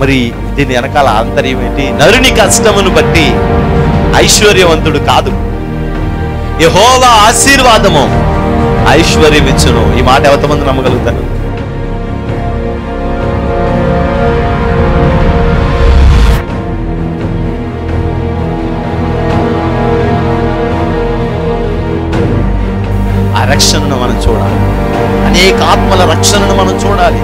మరి దీని వెనకాల ఆంతర్యం ఏంటి? నరుని కష్టమును బట్టి ఐశ్వర్యవంతుడు కాదు, యెహోవా ఆశీర్వాదము ఐశ్వర్యం ఇచ్చును. ఈ మాట ఎంతమంది నమ్మగలుగుతారు? ఆ రక్షణను మనం చూడాలి, అనేక ఆత్మల రక్షణను మనం చూడాలి.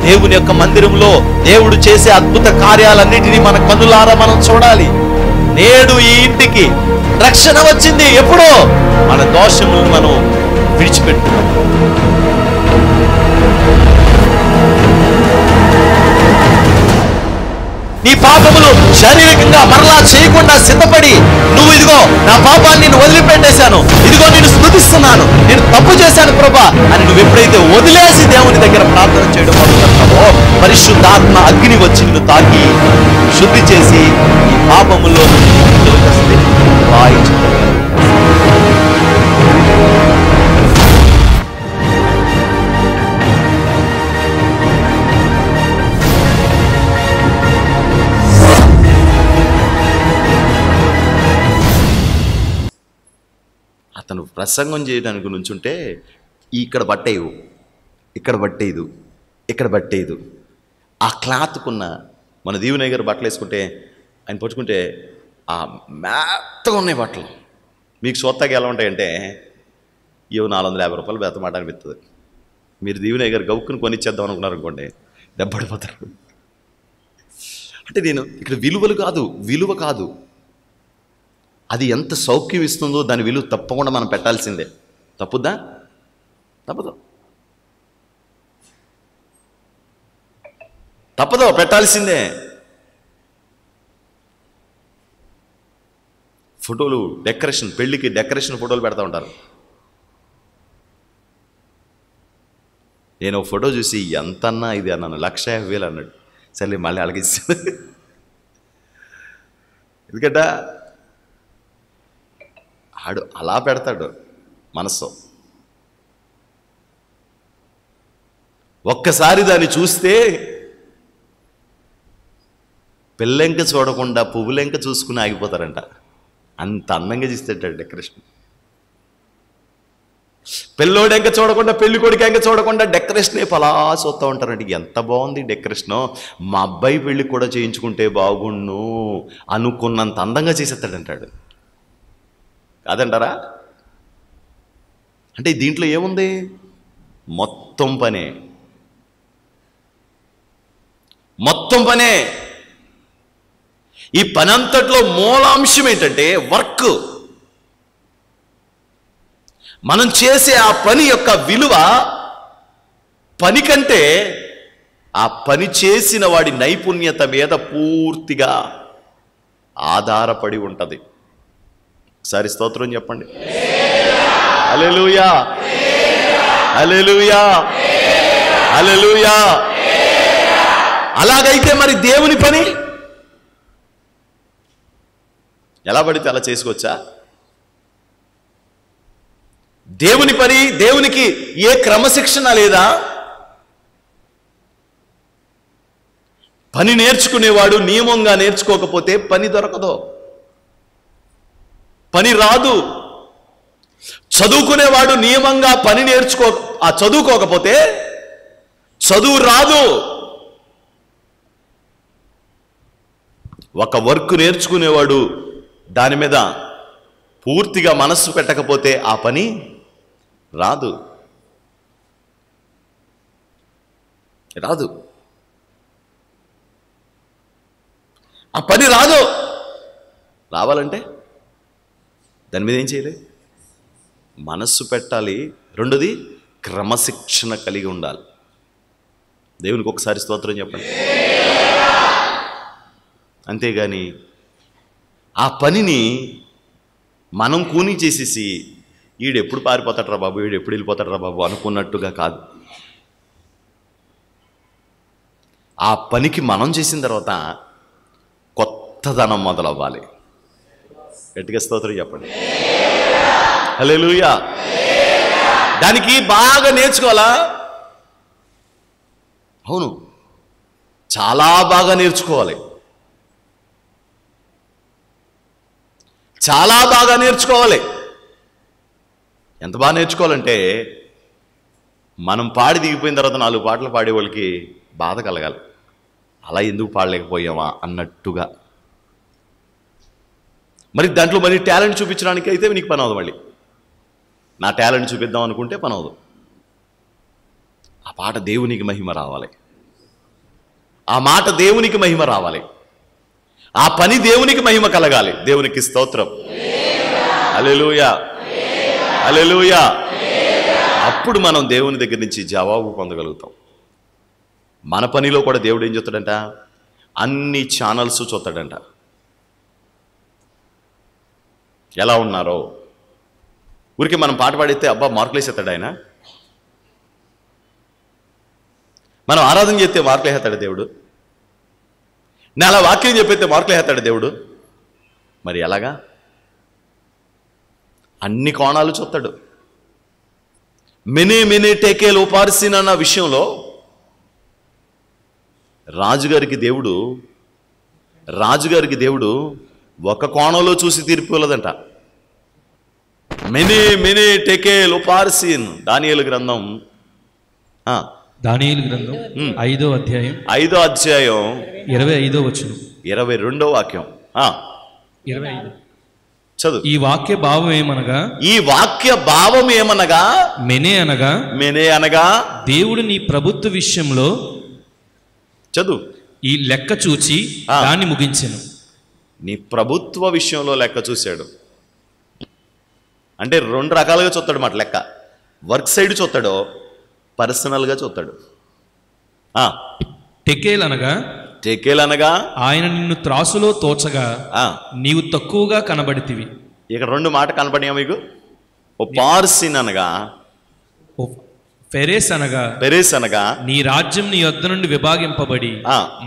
దేవుని యొక్క మందిరంలో దేవుడు చేసే అద్భుత కార్యాలన్నిటినీ మన కన్నులారా మనం చూడాలి. నేడు ఈ ఇంటికి రక్షణ వచ్చింది. ఎప్పుడో మన దోషములను మనం విడిచిపెట్టుకున్నాం. నీ పాపములు శారీరకంగా మరలా చేయకుండా సిద్ధపడి, నువ్వు ఇదిగో నా పాపాన్ని నేను వదిలిపెట్టేశాను, ఇదిగో నేను స్తుతిస్తున్నాను, నేను తప్పు చేశాను ప్రభా అని నువ్వు ఎప్పుడైతే వదిలేసి దేవుని దగ్గర ప్రార్థన చేయడం మొదలుపెడతావో, పరిశుద్ధాత్మ అగ్ని వచ్చి నిన్ను తాకి శుద్ధి చేసి ఈ పాపములో అతను ప్రసంగం చేయడానికి నుంచుంటే ఇక్కడ బట్టేయు, ఇక్కడ బట్టేయదు, ఇక్కడ బట్టేయదు. ఆ క్లాత్కున్న మన దీవెనయ్య గారు బట్టలు వేసుకుంటే ఆయన పట్టుకుంటే ఆ మెత్తగా ఉన్నాయి బట్టలు. మీకు సొత్తగా ఎలా ఉంటాయంటే ఇవి 450 రూపాయలు బెత్తమాట అనిపిస్తుంది. మీరు దీవెనయ్య గారు గౌక్కుని కొనిచ్చేద్దాం అనుకున్నారు అనుకోండి, దెబ్బడిపోతారు. అంటే నేను ఇక్కడ విలువ కాదు, అది ఎంత సౌఖ్యం ఇస్తుందో దాని విలువ తప్పకుండా మనం పెట్టాల్సిందే. తప్పుద్దా? తప్పదో, పెట్టాల్సిందే. ఫోటోలు డెకరేషన్, పెళ్ళికి డెకరేషన్ ఫోటోలు పెడతా ఉంటారు. నేను ఒక ఫోటో చూసి ఎంతన్నా ఇది అన్నాను, 1,50,000 అన్నాడు. సరే మళ్ళీ అలగిస్తాను. ఎందుకంటే ఆడు అలా పెడతాడు మనసు. ఒక్కసారి దాన్ని చూస్తే పిల్లెంక చూడకుండా పువ్వులెంక చూసుకుని ఆగిపోతారంట. అంత అందంగా చేస్తాడు డెకరేషన్. పెళ్ళోడెంక చూడకుండా, పెళ్లి కొడుకెంక చూడకుండా డెకరేషన్ అలా చూస్తూ ఉంటారంటే ఎంత బాగుంది డెకరేషను, మా అబ్బాయి పెళ్ళి కూడా చేయించుకుంటే బాగుండు అనుకున్నంత అందంగా చేసేస్తాడంటాడు. కాదంటారా? అంటే దీంట్లో ఏముంది? మొత్తం పనే. ఈ పని అంతట్లో మూలాంశం ఏంటంటే వర్క్. మనం చేసే ఆ పని యొక్క విలువ పని కంటే ఆ పని చేసిన వాడి నైపుణ్యత మీద పూర్తిగా ఆధారపడి ఉంటుంది. ఒకసారి స్తోత్రం చెప్పండి. హల్లెలూయా, హల్లెలూయా, హల్లెలూయా. అలాగైతే మరి దేవుని పని ఎలా పడితే అలా చేసుకోవచ్చా? దేవుని పని, దేవునికి ఏ క్రమశిక్షణ లేదా? పని నేర్చుకునేవాడు నియమంగా నేర్చుకోకపోతే పని దొరకదు, పని రాదు. చదువుకునేవాడు నియమంగా పని చదువుకోకపోతే చదువు రాదు. ఒక వర్క్ నేర్చుకునేవాడు దాని మీద పూర్తిగా మనస్సు పెట్టకపోతే ఆ పని రాదు. ఆ పని రాదు. రావాలంటే దాని మీద ఏం చేయాలి? మనస్సు పెట్టాలి. రెండోది క్రమశిక్షణ కలిగి ఉండాలి. దేవునికి ఒకసారి స్తోత్రం చెప్పండి. అంతేగాని ఆ పనిని మనం కూని చేసేసి ఈడెప్పుడు పారిపోతాడరా బాబు, ఈడెప్పుడు వెళ్ళిపోతాడరా బాబు అనుకున్నట్టుగా కాదు. ఆ పనికి మనం చేసిన తర్వాత కొత్తదనం మొదలవ్వాలి. గట్టిగా స్తోత్రం చెప్పండి. హల్లెలూయా. దానికి బాగా నేర్చుకోవాలా? అవును, చాలా బాగా నేర్చుకోవాలి. చాలా బాగా నేర్చుకోవాలి. ఎంత బాగా నేర్చుకోవాలంటే మనం పాడి దిగిపోయిన తర్వాత 4 పాటలు పాడే వాళ్ళకి బాధ కలగాలి. అలా ఎందుకు పాడలేకపోయామా అన్నట్టుగా. మరి దాంట్లో మరి టాలెంట్ చూపించడానికి అయితే నీకు పని అవదు. మళ్ళీ నా టాలెంట్ చూపిద్దాం అనుకుంటే పని అవదు. ఆ పాట దేవునికి మహిమ రావాలి, ఆ మాట దేవునికి మహిమ రావాలి, ఆ పని దేవునికి మహిమ కలగాలి. దేవునికి స్తోత్రం. హల్లెలూయా, హల్లెలూయా. అప్పుడు మనం దేవుని దగ్గర నుంచి జవాబు పొందగలుగుతాం. మన పనిలో కూడా దేవుడు ఏం చూస్తాడంట? అన్ని ఛానల్స్ చూస్తాడంట. ఎలా ఉన్నారో ఊరికి మనం పాట పాడితే అబ్బా మార్కులు వేసేస్తాడు ఆయన. మనం ఆరాధన చేస్తే మార్కులు వేస్తాడు దేవుడు. నేను అలా వాక్యం చెప్పితే మార్కులు వేస్తాడు దేవుడు. మరి ఎలాగా? అన్ని కోణాలు చూస్తాడు. మెనే టేకేల్ ఉపార్సిన్ అన్న విషయంలో రాజుగారికి దేవుడు ఒక కోణంలో చూసి తీర్పు ఇవ్వలేదంట. మెనే టేకేల్ ఉపార్సిన్. దానియేలు గ్రంథం 5వ అధ్యాయం 25వ వచనం 22వ వాక్యం. 25 చదువు. ఈ వాక్య భావం ఏమనగా మెనే అనగా దేవుడు నీ ప్రభుత్వ విషయంలో చదువు ఈ లెక్క చూచి దాన్ని ముగించెను. నీ ప్రభుత్వ విషయంలో లెక్క చూశాడు. అంటే 2 రకాలుగా చూస్తాడు మాట లెక్క. వర్క్ సైడ్ చూస్తాడో, పర్సనల్గా చూస్తాడు. టెకేల్ అనగా ఆయన నిన్ను త్రాసులో తోచగా నీవు తక్కువగా కనబడితివి. ఇక్కడ 2 మాట కనపడినా మీకు? ఉపార్సిన్ అనగా, ఫెరేస్ అనగా నీ రాజ్యం నీ యొద్ద నుండి విభాగింపబడి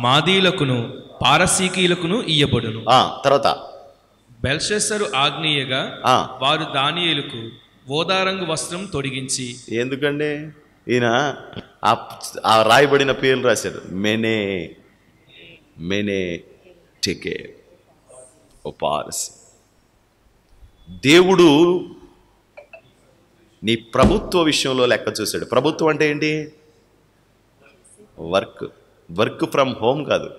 మాదీలకును పారసీకీలకును ఇయ్యబడును. తర్వాత బెల్షస్సరు ఆజ్ఞేయగా వారు దానియేలుకు ఓదారంగు వస్త్రం తొడిగించి. ఎందుకండి ఈయన ఆ రాయబడిన పేర్లు రాశాడు. మెనే టెకే ఉపార్సి. దేవుడు నీ ప్రభుత్వ విషయంలో లెక్క చూశాడు. ప్రభుత్వం అంటే ఏంటి? వర్క్ ఫ్రమ్ హోమ్ కాదు.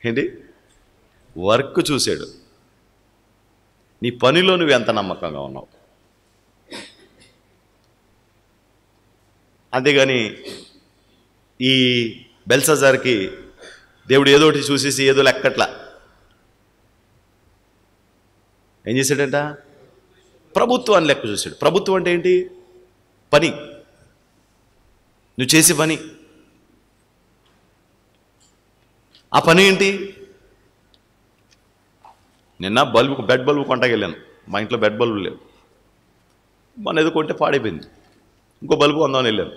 ఏంటి? వర్క్ చూశాడు. నీ పనిలో నువ్వు ఎంత నమ్మకంగా ఉన్నావు. అంతేగాని ఈ బెల్షస్సర్కి దేవుడు ఏదో ఒకటి చూసేసి ఏదో లెక్కట్లా ఏం చేశాడంట? ప్రభుత్వాన్ని లెక్క చూశాడు. ప్రభుత్వం అంటే ఏంటి? పని, నువ్వు చేసే పని. ఆ పని ఏంటి? నిన్న బెడ్ బల్బు కొంటాకి వెళ్ళాను. మా ఇంట్లో బెడ్ బల్బులు లేవు. మొన్న ఏదో కొంటే పాడైపోయింది. ఇంకో బల్బు కొందామని వెళ్ళాను.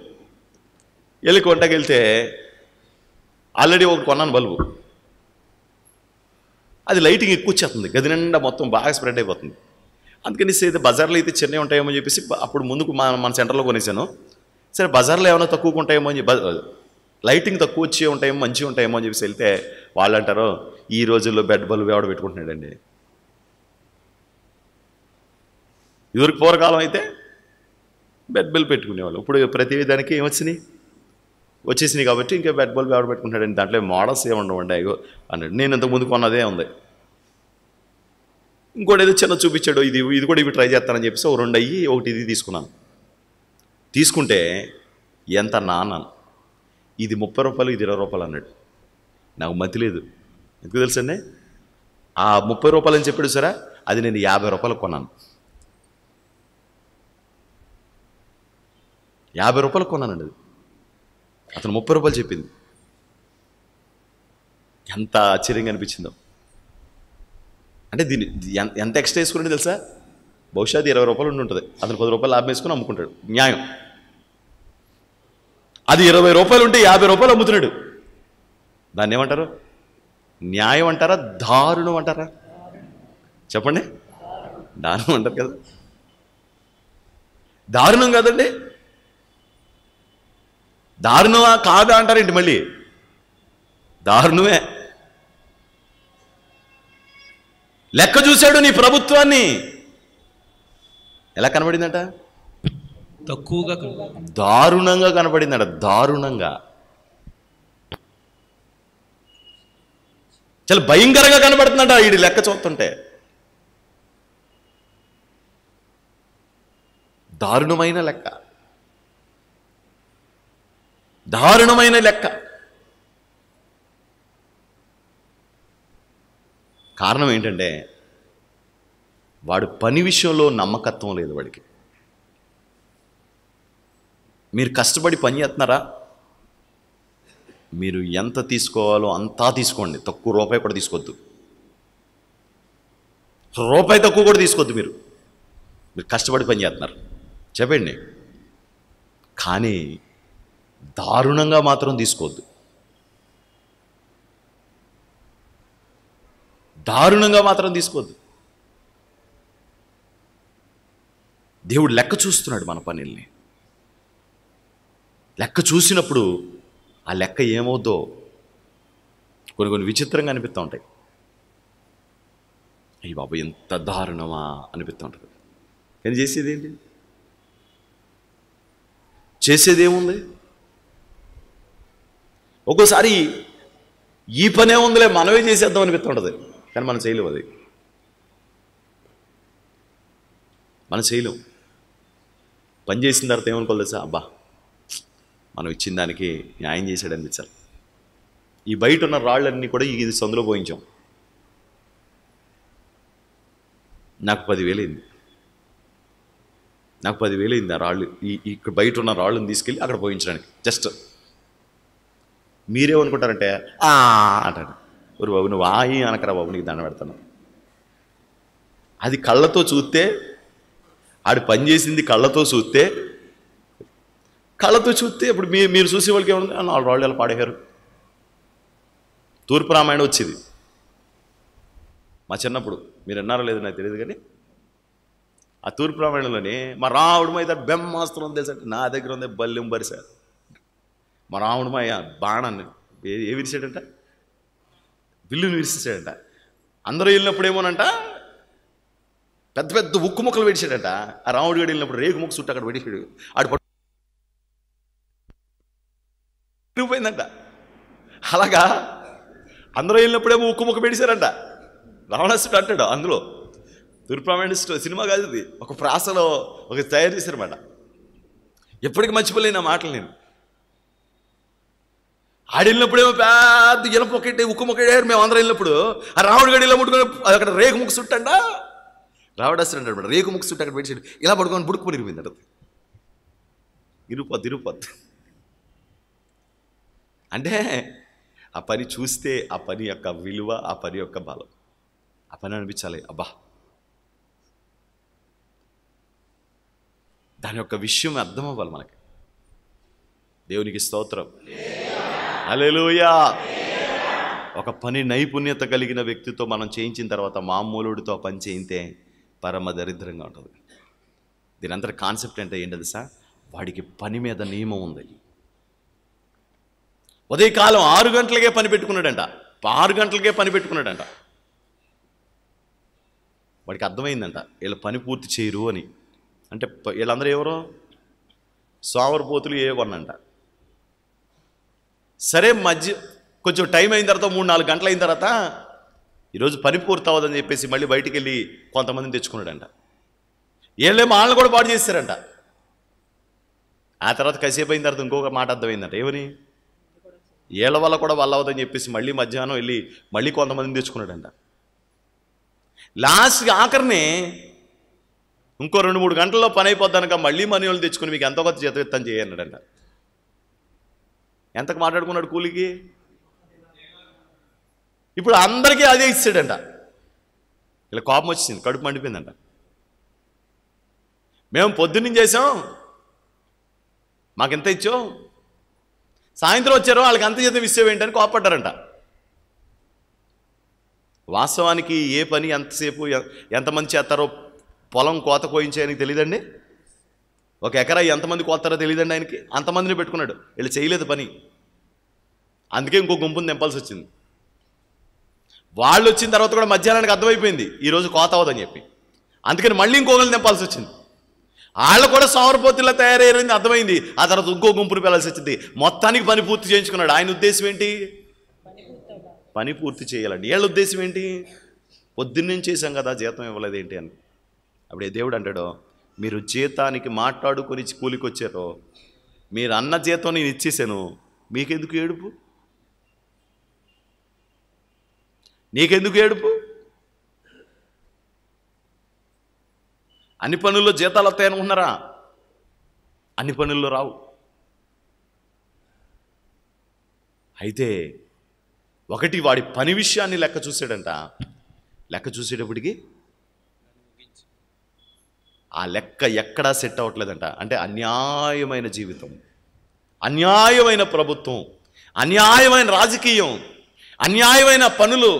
వెళ్ళి కొంటాకి వెళ్తే ఆల్రెడీ ఒకటి కొన్నాను బల్బు. అది లైటింగ్ ఎక్కువ వచ్చేస్తుంది, గది నిండా మొత్తం బాగా స్ప్రెడ్ అయిపోతుంది. అందుకని అయితే బజార్లో అయితే చిన్నవి ఉంటాయేమో అని చెప్పేసి అప్పుడు ముందుకు మన సెంటర్లో కొనేసాను. సరే బజార్లో ఏమైనా తక్కువగా ఉంటాయేమో అని చెప్పి, లైటింగ్ తక్కువ వచ్చి ఉంటాయేమో, మంచిగా ఉంటాయేమో అని చెప్పేసి వెళ్తే వాళ్ళు అంటారు ఈ రోజుల్లో బెడ్ బల్బు ఎవడ పెట్టుకుంటున్నాడండి. ఇదివరకు పూర్వకాలం అయితే బెడ్ బల్బు పెట్టుకునేవాళ్ళు. ఇప్పుడు ప్రతి దానికి వచ్చేసినాయి కాబట్టి ఇంకా బెడ్ బల్బు ఎవడ పెట్టుకుంటాడండి. దాంట్లో మోడల్స్ ఏముండవండి అన్నాడు. నేను ఇంతకు ముందు కొన్నదే ఉంది. ఇంకోటి ఏదో చిన్న చూపించాడు. ఇది కూడా ఇవి ట్రై చేస్తానని చెప్పేసి 2 అయ్యి ఒకటి ఇది తీసుకున్నాను. తీసుకుంటే ఎంత అన్నాను, ఇది 30 రూపాయలు, ఇది 20 రూపాయలు అన్నాడు. నాకు మతి లేదు. ఎందుకు తెలుసండి? ఆ 30 రూపాయలు అని చెప్పాడు సరే, అది నేను 50 రూపాయలకు కొన్నాను. 50 రూపాయలకు కొన్నానండి. అది అతను 30 రూపాయలు చెప్పింది. ఎంత ఆశ్చర్యంగా అనిపించిందో. అంటే దీన్ని ఎంత ఎక్స్ట్రా వేసుకుంటే తెలుసా? బహుశా అది 20 రూపాయలు ఉండి ఉంటుంది. అతను 10 రూపాయలు లాభం వేసుకుని అమ్ముకుంటాడు. న్యాయం. అది 20 రూపాయలు ఉంటే 50 రూపాయలు అమ్ముతున్నాడు. దాన్ని ఏమంటారు? న్యాయం అంటారా, దారుణం అంటారా? చెప్పండి. దారుణం అంటారు కదా. దారుణం కాదండి. దారుణమా కాదా అంటారేంటి? మళ్ళీ దారుణమే. లెక్క చూశాడు నీ ప్రభుత్వాన్ని, ఎలా కనబడిందంట? తక్కువగా దారుణంగా కనబడిందంట. దారుణంగా, చాలా భయంకరంగా కనబడుతుందంట వీడి లెక్క చూస్తుంటే. దారుణమైన లెక్క, దారుణమైన లెక్క. కారణం ఏంటంటే వాడు పని విషయంలో నమ్మకత్వం లేదు వాడికి. మీరు కష్టపడి పని చేస్తున్నారా? మీరు ఎంత తీసుకోవాలో అంతా తీసుకోండి, తక్కువ రూపాయి కూడా తీసుకోవద్దు, రూపాయి తక్కువ కూడా తీసుకోవద్దు. మీరు కష్టపడి పని చేస్తున్నారు చెప్పండి, కానీ దారుణంగా మాత్రం తీసుకోవద్దు. దారుణంగా మాత్రం తీసుకోవద్దు. దేవుడు లెక్క చూస్తున్నాడు మన పనుల్ని. లెక్క చూసినప్పుడు ఆ లెక్క ఏమవుద్దో కొన్ని విచిత్రంగా అనిపిస్తూ ఉంటాయి. అయ్యి బాబు ఎంత దారుణమా అనిపిస్తూ ఉంటుంది. కానీ చేసేదేంటి? చేసేదేముంది? ఒక్కోసారి ఈ పనే ఉందిలే మనమే చేసేద్దాం అనిపిస్తూ ఉంటుంది, కానీ మనం చేయలేము. అది మనం చేయలేం. పని చేసిన తర్వాత ఏమనుకోవాలి తెలుసా? అబ్బా మనం ఇచ్చిన దానికి న్యాయం చేశాడు అనిపించాలి. ఈ బయట ఉన్న రాళ్ళన్నీ కూడా ఇది సందులో పోయించాం. నాకు 10,000 అయింది. నాకు 10,000 అయింది ఆ రాళ్ళు, ఇక్కడ బయట ఉన్న రాళ్ళని తీసుకెళ్ళి అక్కడ పోయించడానికి. జస్ట్ మీరేమనుకుంటారంటే అంటాడు, ఒరు బాబు నువ్వు ఆయి అనకరా బాబు, నీకు దండ పెడతాను. అది కళ్ళతో చూస్తే, ఆడు పని చేసింది కళ్ళతో చూస్తే ఇప్పుడు మీరు చూసే వాళ్ళకి ఏముంది? 4 రాళ్ళు ఎలా పాడేశారు. తూర్పు రామాయణం వచ్చేది మా చిన్నప్పుడు, మీరు విన్నారో లేదో నాకు తెలియదు, కానీ ఆ తూర్పు రామాయణంలోని మా రాముడు మీద బ్రహ్మాస్త్రం ఉంది తెలుసా, నా దగ్గర ఉంది బల్యం బరిసారు. మా రాముడు మా బాణాన్ని ఏ విరిసాడంట, విల్లుని విరిసాడంట. అందరూ వెళ్ళినప్పుడు ఏమోనంట పెద్ద పెద్ద ఉక్కు ముక్కలు వేడిచాడంట. ఆ రాముడు గడి వెళ్ళినప్పుడు రేగు ముక్క చుట్టూ అక్కడ వేడిచాడు. ఆడు పోయిందంట. అలాగా అందరూ వెళ్ళినప్పుడేమో ఉక్కు ముక్క వేడిచారంట. రావణాసుడు అంటాడు అందులో, తూర్పురామాయణ సినిమా కాదు ఇది, ఒక ప్రాసలో ఒక తయారు చేశారన్నమాట. ఎప్పటికీ మర్చిపోలేను ఆ మాటలు నేను. ఆడినప్పుడేమో పెద్ద ఇనప ఒకటి ఉక్కు మొక్కడారు. మేము అందరం వెళ్ళినప్పుడు ఆ రాముడు గడి ఇలా ముట్టుకొని అక్కడ రేగు ముక్క చుట్టండా, రావడాస్తాడు అంటాడు, రేగు ముక్క చుట్టూ అక్కడ పెట్టాడు. ఇలా పడుకొని బుడుక్కుని ఇరిపోయింది అంట. ఇరుపొద్దు అంటే ఆ పని చూస్తే ఆ పని యొక్క విలువ, ఆ పని యొక్క బలం, ఆ పని అనిపించాలి. అబ్బా దాని యొక్క విషయం అర్థం అవ్వాలి మనకి. దేవునికి స్తోత్రం, హల్లెలూయా. ఒక పని నైపుణ్యత కలిగిన వ్యక్తితో మనం చేయించిన తర్వాత మామూలుడితో పని చేయితే పరమ దరిద్రంగా ఉంటుంది. దీని అంతటి కాన్సెప్ట్ అంటే ఏంటది సార్? వాడికి పని మీద నియమం ఉంది. ఉదయకాలం 6 గంటలకే పని పెట్టుకున్నాడంట. 6 గంటలకే పని పెట్టుకున్నాడంట. వాడికి అర్థమైందంట వీళ్ళ పని పూర్తి చేయరు అని. అంటే వీళ్ళందరూ ఎవరో సోమరిపోతులు ఏవన్నంట. సరే కొంచెం టైం అయిన తర్వాత 3-4 గంటలు అయిన తర్వాత ఈరోజు పని పూర్తి అవ్వదని చెప్పేసి మళ్ళీ బయటికి వెళ్ళి కొంతమందిని తెచ్చుకున్నాడంట. వీళ్ళేమో వాళ్ళని కూడా పాడు చేశారంట. ఆ తర్వాత కాసేపు అయిన తర్వాత ఇంకొక మాట అర్థమైందంట, ఏమని? వీళ్ళ వల్ల కూడా వల్ల అవ్వదని చెప్పేసి మళ్ళీ మధ్యాహ్నం వెళ్ళి మళ్ళీ కొంతమందిని తెచ్చుకున్నాడంట. లాస్ట్కి ఆఖరిని ఇంకో 2-3 గంటల్లో పని అయిపోద్దనక మళ్ళీ మనీ వాళ్ళు తెచ్చుకుని మీకు ఎంతో కొత్త జీతం ఇస్తాను చేయన్నాడంట. ఎంతకు మాట్లాడుకున్నాడు కూలికి? ఇప్పుడు అందరికీ అదే ఇచ్చాడంట. ఇలా కోపం వచ్చింది, కడుపు మండిపోయిందంట. మేము పొద్దున్నే చేసాం, మాకెంత ఇచ్చావు, సాయంత్రం వచ్చారో వాళ్ళకి అంత జీతం ఇచ్చేవేంటని కోపడ్డారంట. వాస్తవానికి ఏ పని ఎంతసేపు ఎంతమంది చేస్తారో పొలం కోత కోయించేయడానికి తెలియదండి. ఒక ఎకరా ఎంతమంది కోస్తారో తెలియదండి ఆయనకి, అంతమందిని పెట్టుకున్నాడు. వీళ్ళు చేయలేదు పని, అందుకే ఇంకో గుంపుని నింపాల్సి వచ్చింది. వాళ్ళు వచ్చిన తర్వాత కూడా మధ్యాహ్నానికి అర్థమైపోయింది ఈరోజు కోత అవ్వదని చెప్పి, అందుకని మళ్ళీ ఇంకొకరిని నింపాల్సి వచ్చింది. వాళ్ళు కూడా సోమరపోతుల్లా తయారయ్యారని అర్థమైంది. ఆ తర్వాత ఇంకో గుంపుని పిలాల్సి వచ్చింది. మొత్తానికి పని పూర్తి చేయించుకున్నాడు. ఆయన ఉద్దేశం ఏంటి? పని పూర్తి చేయాలండి. వీళ్ళ ఉద్దేశం ఏంటి? పొద్దున్నేం చేశాం కదా, జీతం ఇవ్వలేదు ఏంటి అని. అప్పుడే దేవుడు అంటాడు, మీరు జీతానికి మాట్లాడుకొని కూలికి వచ్చారో, మీరు అన్న జీతం నేను ఇచ్చేసాను, మీకెందుకు ఏడుపు? నీకెందుకు ఏడుపు? అన్ని పనుల్లో జీతాలు వస్తాయనుకుంటున్నారా? అన్ని పనుల్లో రావు. అయితే ఒకటి, వాడి పని విషయాన్ని లెక్క చూసాడంట. లెక్క చూసేటప్పటికి ఆ లెక్క ఎక్కడా సెట్ అవ్వట్లేదంట. అంటే అన్యాయమైన జీవితం, అన్యాయమైన ప్రభుత్వం, అన్యాయమైన రాజకీయం, అన్యాయమైన పనులు.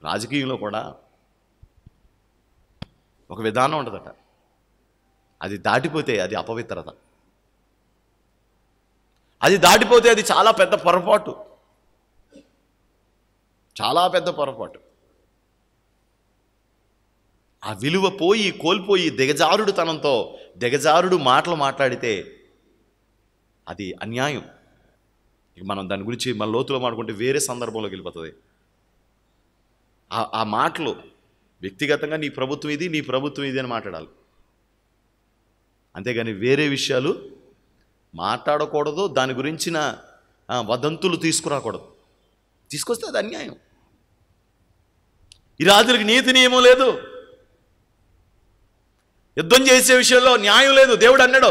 రాజకీయంలో కూడా ఒక విధానం ఉంటుందట, అది దాటిపోతే అది అపవిత్రత, అది దాటిపోతే అది చాలా పెద్ద పొరపాటు, చాలా పెద్ద పొరపాటు. ఆ విలువ కోల్పోయి దిగజారుడుతనంతో దిగజారుడు మాటలు మాట్లాడితే అది అన్యాయం. ఇక మనం దాని గురించి మన లోతులో మాట్లాడుకుంటే వేరే సందర్భంలోకి వెళ్ళిపోతుంది. ఆ మాటలు వ్యక్తిగతంగా నీ ప్రభుత్వం ఇది, నీ ప్రభుత్వం ఇది అని మాట్లాడాలి, అంతేగాని వేరే విషయాలు మాట్లాడకూడదు. దాని గురించిన వదంతులు తీసుకురాకూడదు. తీసుకొస్తే అది అన్యాయం. ఈ రాజులకు నీతి నియమం లేదు, యుద్ధం చేసే విషయంలో న్యాయం లేదు. దేవుడు అన్నాడు,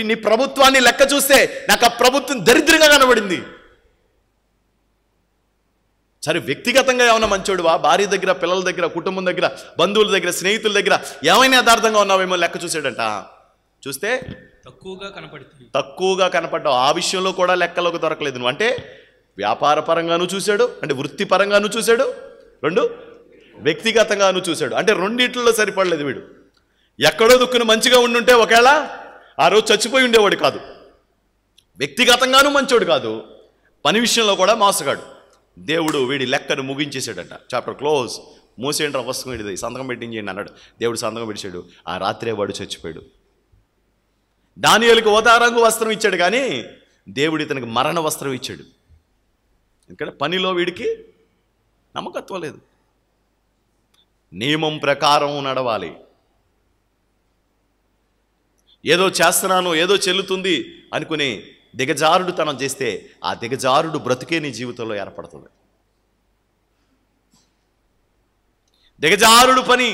నీ ప్రభుత్వాన్ని లెక్క చూస్తే నాకు ఆ ప్రభుత్వం దరిద్రంగా కనబడింది. సరే, వ్యక్తిగతంగా ఏమన్నా మంచోడువా? భార్య దగ్గర, పిల్లల దగ్గర, కుటుంబం దగ్గర, బంధువుల దగ్గర, స్నేహితుల దగ్గర ఏమైనా యథార్థంగా ఉన్నావేమో లెక్క చూసాడంట. చూస్తే తక్కువగా కనపడ్డావు. ఆ విషయంలో కూడా లెక్కలోకి దొరకలేదు నువ్వు. అంటే వ్యాపార పరంగాను చూశాడు, అంటే వృత్తిపరంగాను చూశాడు, రెండు వ్యక్తిగతంగాను చూశాడు. అంటే రెండిట్లో సరిపడలేదు వీడు. ఎక్కడో దుక్కును మంచిగా ఉండుంటే ఒకవేళ ఆ రోజు చచ్చిపోయి ఉండేవాడు కాదు. వ్యక్తిగతంగాను మంచోడు కాదు, పని విషయంలో కూడా మోసగాడు. దేవుడు వీడి లెక్కను ముగించేశాడట. Chapter close. మూసేయండి పుస్తకం, ఇది సంతకం పెట్టించేయండి అన్నాడు. దేవుడు సంతకం పెట్టాడు. ఆ రాత్రే వాడు చచ్చిపోయాడు. దానియేలుకు ఓదారంగు వస్త్రం ఇచ్చాడు, కానీ దేవుడు ఇతనికి మరణ వస్త్రం ఇచ్చాడు. ఇక్కడ పనిలో వీడికి నమ్మకత్వం లేదు. నియమం ప్రకారం నడవాలి. ఏదో చేస్తున్నాను, ఏదో చెల్లుతుంది అనుకుని దిగజారుడు తనం చేస్తే ఆ దిగజారుడు బ్రతికే నీ జీవితంలో ఏర్పడుతుంది. దిగజారుడు పని,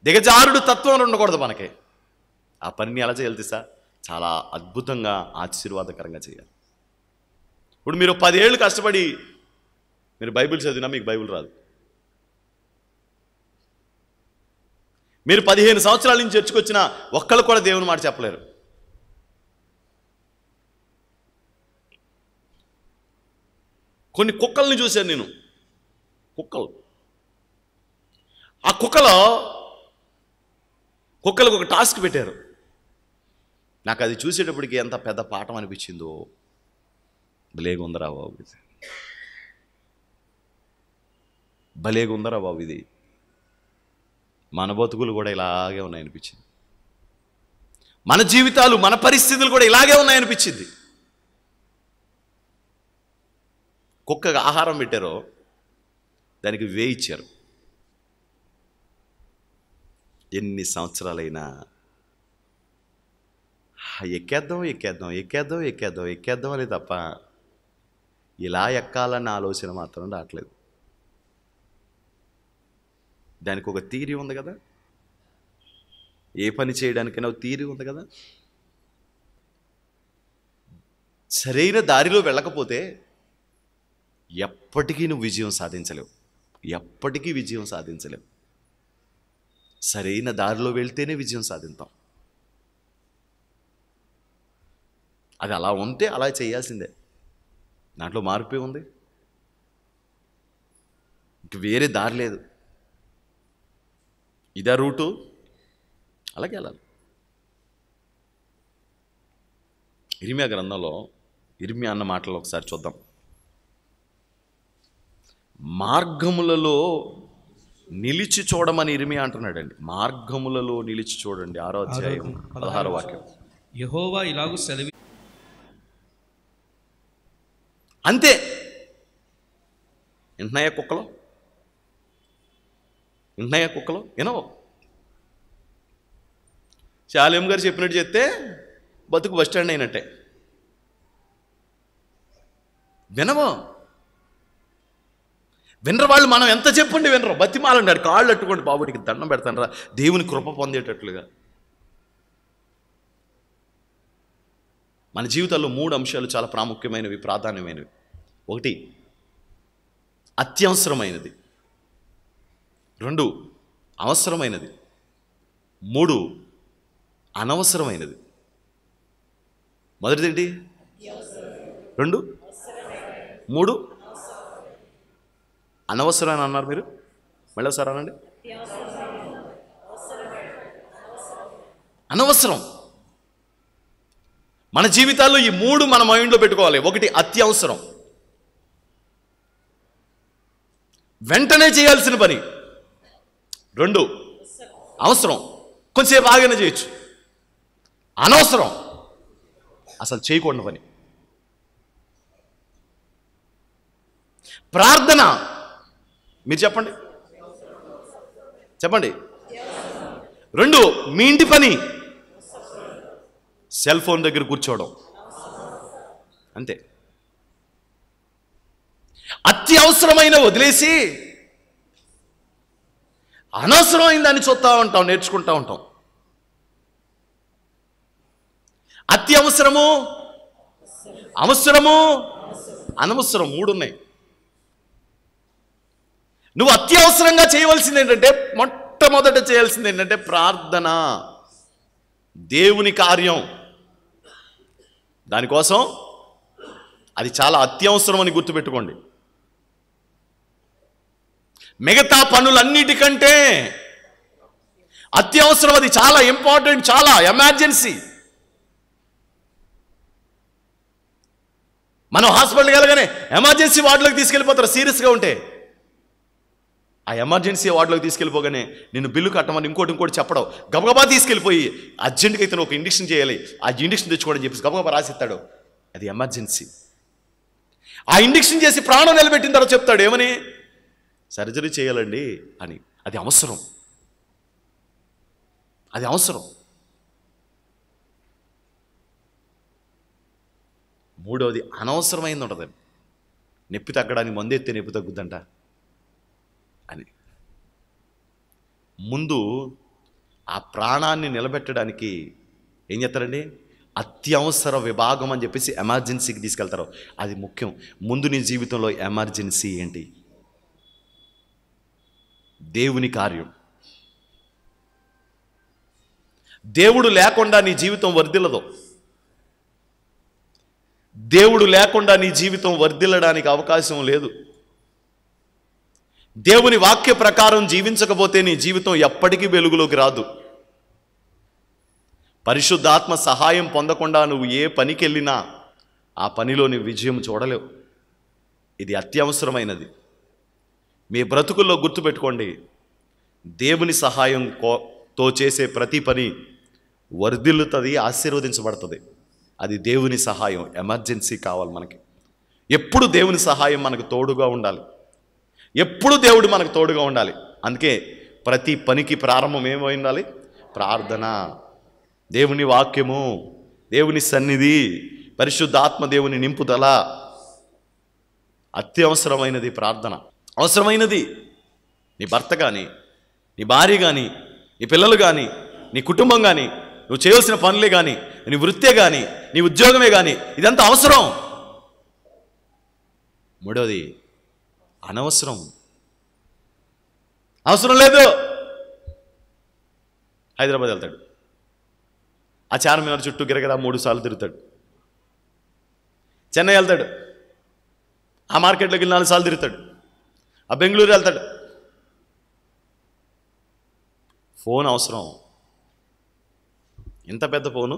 దిగజారుడు తత్వం ఉండకూడదు మనకి. ఆ పనిని ఎలా చేయాలి తెలుసా? చాలా అద్భుతంగా, ఆశీర్వాదకరంగా చేయాలి. ఇప్పుడు మీరు 10 ఏళ్ళు కష్టపడి మీరు బైబిల్ చదివినా మీకు బైబిల్ రాదు. మీరు 15 సంవత్సరాల నుంచి చర్చకొచ్చినా ఒక్కళ్ళు కూడా దేవుని మాట చెప్పలేరు. కొన్ని కుక్కల్ని చూశాను నేను, కుక్కలు. ఆ కుక్కలకు ఒక టాస్క్ పెట్టారు. నాకు అది చూసేటప్పటికి ఎంత పెద్ద పాఠం అనిపించిందో. భలేగా ఉందరా బాబు, భలేగా ఉందరా బాబు, ఇది మన బతుకులు కూడా ఇలాగే ఉన్నాయనిపించింది. మన జీవితాలు, మన పరిస్థితులు కూడా ఇలాగే ఉన్నాయనిపించింది. కుక్కగా ఆహారం పెట్టారో దానికి వేయిచ్చారు. ఎన్ని సంవత్సరాలైనా ఎక్కేద్దాం ఎక్కేద్దాం ఎక్కేద్దాం ఎక్కేద్దాం ఎక్కేద్దాం అని తప్ప ఇలా ఎక్కాలన్న ఆలోచన మాత్రం రావట్లేదు. దానికి ఒక థియరీ ఉంది కదా, ఏ పని చేయడానికైనా ఒక థియరీ ఉంది కదా. సరైన దారిలో వెళ్ళకపోతే ఎప్పటికీ నువ్వు విజయం సాధించలేవు, ఎప్పటికీ విజయం సాధించలేవు. సరైన దారిలో వెళ్తేనే విజయం సాధిస్తాం. అది అలా ఉంటే అలా చేయాల్సిందే, దాంట్లో మార్పే ఉంది. ఇంక వేరే దారి లేదు. ఇదే రూటు, అలాగే వెళ్ళాలి. ఇర్మియా గ్రంథంలో ఇర్మియా అన్న మాటలు ఒకసారి చూద్దాం. మార్గములలో నిలిచి చూడమని ఇర్మియా అంటున్నాడండి. మార్గములలో నిలిచి చూడండి. 6వ అధ్యాయం 16వ వాక్యం. యెహోవా ఇలాగు సెలవి. అంతే. వింటున్నాయా కుక్కలు? వింటున్నాయా కుక్కలు? వినవు. శాలేం గారు చెప్పినట్టు చెప్తే బతుకు బస్ స్టాండ్ అయినట్టే. వినవు. వినరు వాళ్ళు. మనం ఎంత చెప్పండి వినరు. బతిమాలండి, ఆడు కాళ్ళు అట్టుకోండి, బాబుడికి దండం పెడతాను రా, దేవుని కృప పొందేటట్లుగా. మన జీవితాల్లో 3 అంశాలు చాలా ప్రాముఖ్యమైనవి, ప్రాధాన్యమైనవి. 1 అత్యవసరమైనది, 2 అవసరమైనది, 3 అనవసరమైనది. మొదటిది ఏంటి? 2, 3 అనవసరం అన్నారు మీరు. మళ్ళీ ఒకసారి అనండి. అనవసరం. మన జీవితాల్లో ఈ 3 మన మైండ్లో పెట్టుకోవాలి. 1 అత్యవసరం, వెంటనే చేయాల్సిన పని. 2 అవసరం, కొంచెంసేపు ఆగైనా చేయొచ్చు. అనవసరం, అసలు చేయకూడని పని. ప్రార్థన, మీరు చెప్పండి చెప్పండి. 2 మీ ఇంటి పని, సెల్ ఫోన్ దగ్గర కూర్చోవడం, అంతే. అత్యవసరమైన వదిలేసి అనవసరమైన దాన్ని చూస్తూ ఉంటాం, నేర్చుకుంటూ ఉంటాం. అత్యవసరము, అవసరము, అనవసరం 3 ఉన్నాయి. నువ్వు అత్యవసరంగా చేయవలసింది ఏంటంటే, మొట్టమొదట చేయాల్సింది ఏంటంటే ప్రార్థన, దేవుని కార్యం. దానికోసం అది చాలా అత్యవసరం అని గుర్తుపెట్టుకోండి. మిగతా పనులన్నిటికంటే అత్యవసరం, అది చాలా ఇంపార్టెంట్, చాలా ఎమర్జెన్సీ. మనం హాస్పిటల్కి వెళ్ళగానే ఎమర్జెన్సీ వార్డులోకి తీసుకెళ్ళిపోతారు సీరియస్గా ఉంటే. ఆ ఎమర్జెన్సీ వార్డులోకి తీసుకెళ్ళిపోగానే నిన్ను బిల్లు కట్టమని ఇంకోటి చెప్పడం, గబగబా తీసుకెళ్ళిపోయి అర్జెంట్గా అయితే ఒక ఇంజక్షన్ చేయాలి, ఆ ఇంజక్షన్ తెచ్చుకోవడం చెప్పేసి గబగబా రాసిస్తాడు. అది ఎమర్జెన్సీ. ఆ ఇంజక్షన్ చేసి ప్రాణం నిలబెట్టిన తర్వాత చెప్తాడు ఏమని, సర్జరీ చేయాలండి అని. అది అవసరం, అది అవసరం. 3వది అనవసరమైంది ఉంటుంది. నొప్పి తగ్గడానికి మందెత్తే నొప్పి తగ్గుద్దంట అని. ముందు ఆ ప్రాణాన్ని నిలబెట్టడానికి ఏం చేస్తారండి? అత్యవసర విభాగం అని చెప్పేసి ఎమర్జెన్సీకి తీసుకెళ్తారు. అది ముఖ్యం. ముందు నీ జీవితంలో ఎమర్జెన్సీ ఏంటి? దేవుని కార్యం. దేవుడు లేకుండా నీ జీవితం వర్ధిల్లదు. దేవుడు లేకుండా నీ జీవితం వర్ధిల్లడానికి అవకాశం లేదు. దేవుని వాక్య ప్రకారం జీవించకపోతే నీ జీవితం ఎప్పటికీ వెలుగులోకి రాదు. పరిశుద్ధాత్మ సహాయం పొందకుండా నువ్వు ఏ పనికి వెళ్ళినా ఆ పనిలో నీ విజయం చూడలేవు. ఇది అత్యవసరమైనది. మీ బ్రతుకుల్లో గుర్తుపెట్టుకోండి, దేవుని సహాయంతో చేసే ప్రతి పని వర్ధిల్లుతుంది, ఆశీర్వదించబడుతుంది. అది దేవుని సహాయం. ఎమర్జెన్సీ కావాలి మనకి. ఎప్పుడు దేవుని సహాయం మనకు తోడుగా ఉండాలి. ఎప్పుడు దేవుడు మనకు తోడుగా ఉండాలి. అందుకే ప్రతి పనికి ప్రారంభం ఏమై ఉండాలి? ప్రార్థన, దేవుని వాక్యము, దేవుని సన్నిధి, పరిశుద్ధాత్మ దేవుని నింపుదల. అత్యవసరమైనది ప్రార్థన. అవసరమైనది నీ భర్త కానీ, నీ భార్య కానీ, నీ పిల్లలు కానీ, నీ కుటుంబం కానీ, నువ్వు చేయవలసిన పనులే కానీ, నీ వృత్తే కానీ, నీ ఉద్యోగమే కానీ, ఇదంతా అవసరం. 3వది అనవసరం. అవసరం లేదు. హైదరాబాద్ వెళ్తాడు, ఆ చార్మినార్ చుట్టూ గిరగిరా 3 సార్లు తిరుగుతాడు. చెన్నై వెళ్తాడు, ఆ మార్కెట్లోకి వెళ్ళి 4 సార్లు తిరుగుతాడు. ఆ బెంగళూరు వెళ్తాడు. ఫోన్ అవసరం. ఇంత పెద్ద ఫోను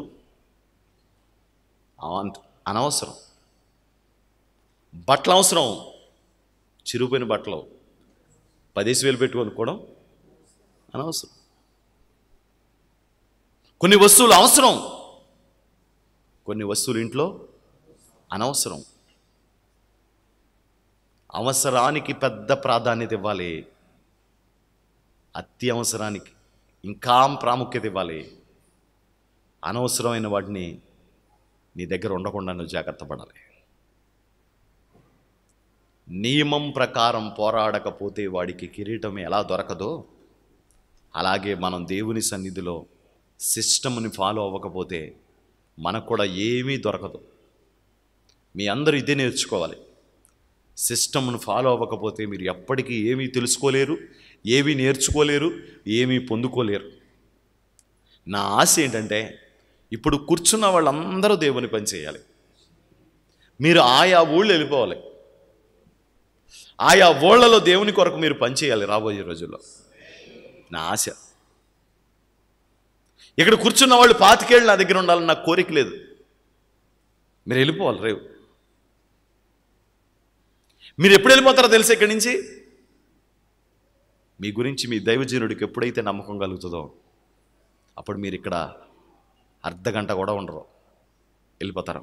అనవసరం. బట్టలు అవసరం, చిరిగిపోయిన బట్టలు 10,000 పెట్టుకొనుకోవడం అనవసరం. కొన్ని వస్తువులు అవసరం, కొన్ని వస్తువులు ఇంట్లో అనవసరం. అవసరానికి పెద్ద ప్రాధాన్యత ఇవ్వాలి, అత్యవసరానికి ఇంకా ప్రాముఖ్యత ఇవ్వాలి. అనవసరమైన వాటిని నీ దగ్గర ఉండకుండా నువ్వు జాగ్రత్త పడాలి. నియమం ప్రకారం పోరాడకపోతే వాడికి కిరీటం ఎలా దొరకదో, అలాగే మనం దేవుని సన్నిధిలో సిస్టమ్ని ఫాలో అవ్వకపోతే మనకు కూడా ఏమీ దొరకదు. మీ అందరూ ఇదే నేర్చుకోవాలి. సిస్టమ్ను ఫాలో అవ్వకపోతే మీరు ఎప్పటికీ ఏమీ తెలుసుకోలేరు, ఏమీ నేర్చుకోలేరు, ఏమీ పొందుకోలేరు. నా ఆశ ఏంటంటే ఇప్పుడు కూర్చున్న వాళ్ళందరూ దేవుని పని చేయాలి. మీరు ఆయా ఊళ్ళు వెళ్ళిపోవాలి, ఆయా ఊళ్ళలో దేవుని కొరకు మీరు పనిచేయాలి రాబోయే రోజుల్లో. నా ఆశ. ఇక్కడ కూర్చున్న వాళ్ళు 25 ఏళ్ళు నా దగ్గర ఉండాలని నాకు కోరిక లేదు. మీరు వెళ్ళిపోవాలి రేవు. మీరు ఎప్పుడు వెళ్ళిపోతారో తెలుసా ఇక్కడి నుంచి? మీ గురించి మీ దైవజనుడికి ఎప్పుడైతే నమ్మకం కలుగుతుందో అప్పుడు మీరు ఇక్కడ అర్ధగంట కూడా ఉండరు, వెళ్ళిపోతారు.